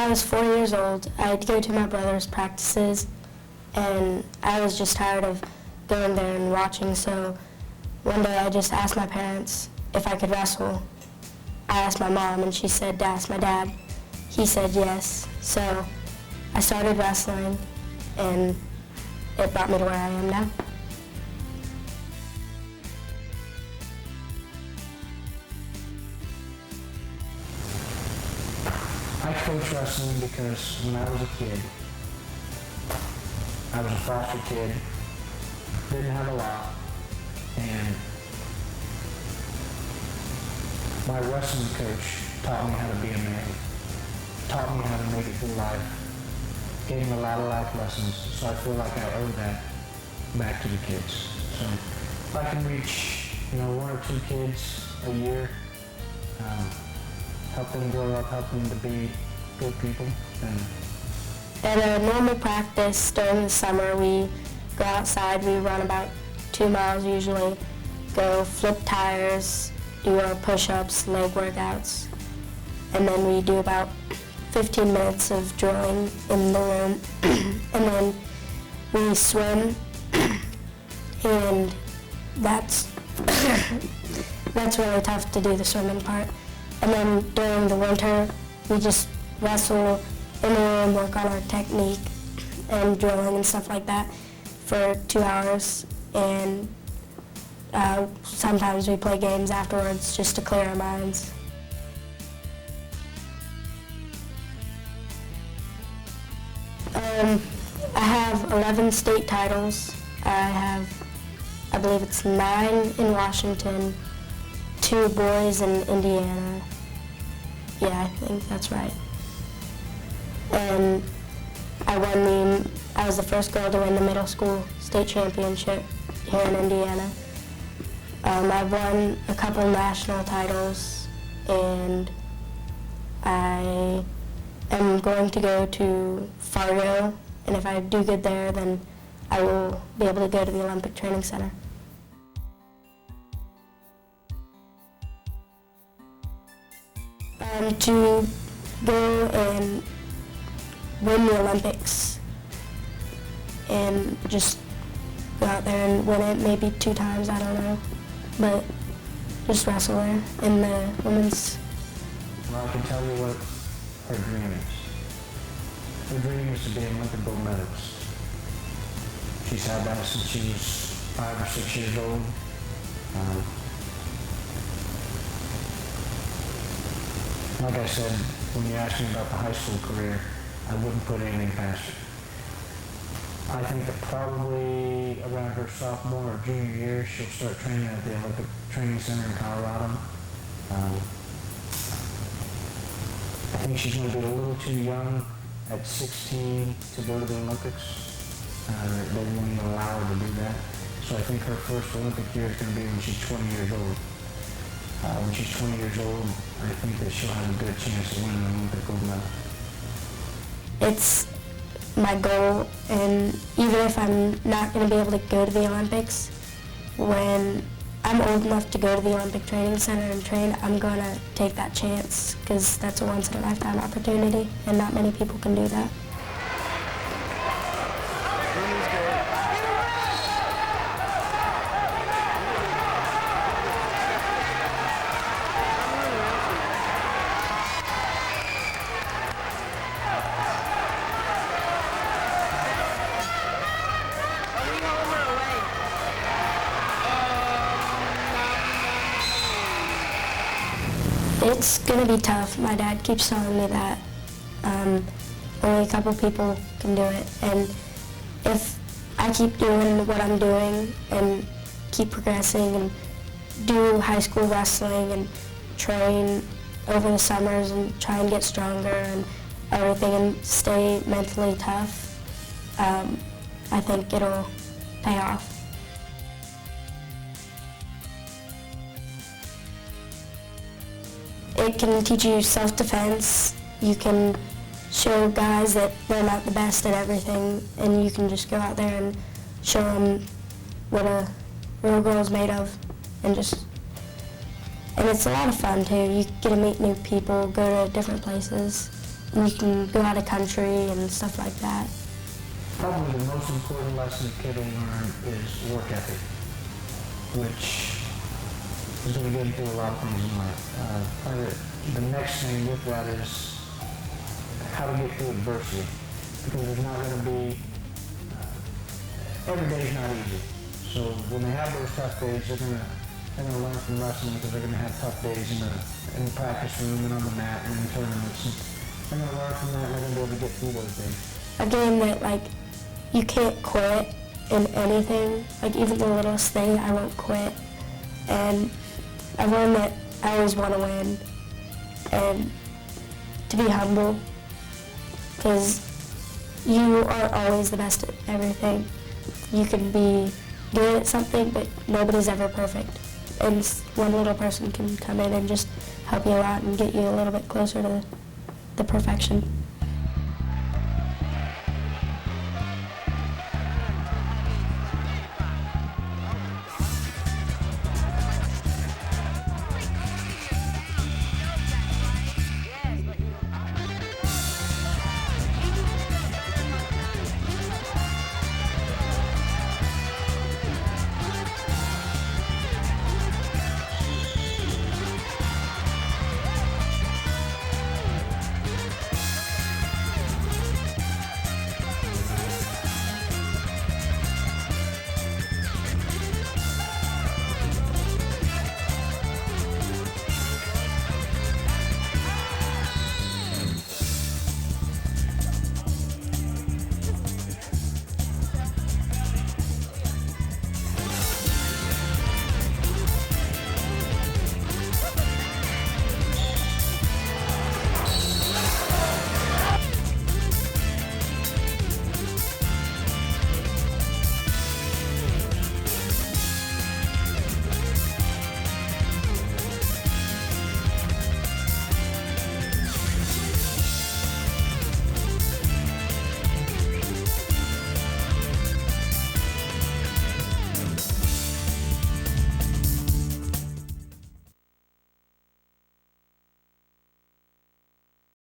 I was 4 years old, I'd go to my brother's practices, and I was just tired of going there and watching, so one day I just asked my parents if I could wrestle. I asked my mom, and she said to ask my dad. He said yes, so I started wrestling, and it brought me to where I am now. I coach wrestling because when I was a kid, I was a foster kid, didn't have a lot, and my wrestling coach taught me how to be a man, taught me how to make it through life, gave me a lot of life lessons, so I feel like I owe that back to the kids. So if I can reach, 1 or 2 kids a year, help them grow up, help them to be good people. And at a normal practice during the summer, we go outside, we run about 2 miles usually, go flip tires, do our push-ups, leg workouts, and then we do about 15 minutes of drilling in the room, and then we swim, and that's really tough to do, the swimming part. And then during the winter, we just wrestle in the room, work on our technique and drilling and stuff like that for 2 hours. And sometimes we play games afterwards just to clear our minds. I have 11 state titles. I believe it's 9 in Washington, 2 boys in Indiana. Yeah, I think that's right. And I was the first girl to win the middle school state championship here in Indiana. I've won a couple national titles, and I am going to go to Fargo, and if I do good there, then I will be able to go to the Olympic Training Center. To go and win the Olympics and just go out there and win it maybe 2 times, I don't know, but just wrestle there in the women's. Well, I can tell you what her dream is. Her dream is to be an Olympic gold medalist. She's had that since she was 5 or 6 years old. Like I said, when you asked me about the high school career, I wouldn't put anything past her. I think that probably around her sophomore or junior year, she'll start training at the Olympic Training Center in Colorado. I think she's going to be a little too young at 16 to go to the Olympics. They won't even allow her to do that. So I think her first Olympic year is going to be when she's 20 years old. When she's 20 years old, I think that she'll have a good chance to win an Olympic gold medal. It's my goal, and even if I'm not going to be able to go to the Olympics, when I'm old enough to go to the Olympic Training Center and train, I'm going to take that chance, because that's a once-in-a-lifetime opportunity, and not many people can do that. It's going to be tough. My dad keeps telling me that. Only a couple people can do it. And if I keep doing what I'm doing and keep progressing and do high school wrestling and train over the summers and try and get stronger and everything and stay mentally tough, I think it'll pay off. It can teach you self-defense. You can show guys that they're not the best at everything, and you can just go out there and show them what a real girl's made of, and it's a lot of fun too. You get to meet new people, go to different places. you can go out of country and stuff like that. Probably the most important lesson a kid will learn is work ethic, which is going to get him through a lot of things in life. Probably the next thing with that is how to get through adversity, because there's not going to be, every day's not easy. So when they have those tough days, they're going to learn from wrestling, because they're going to have tough days in the practice room and on the mat and in tournaments. And they're going to learn from that, and they're going to be able to get through those days. A game that, like, you can't quit in anything. Like, even the littlest thing, I won't quit. And I've learned that I always want to win, and to be humble, because you are always the best at everything. You can be good at something, but nobody's ever perfect. And one little person can come in and just help you out and get you a little bit closer to the perfection.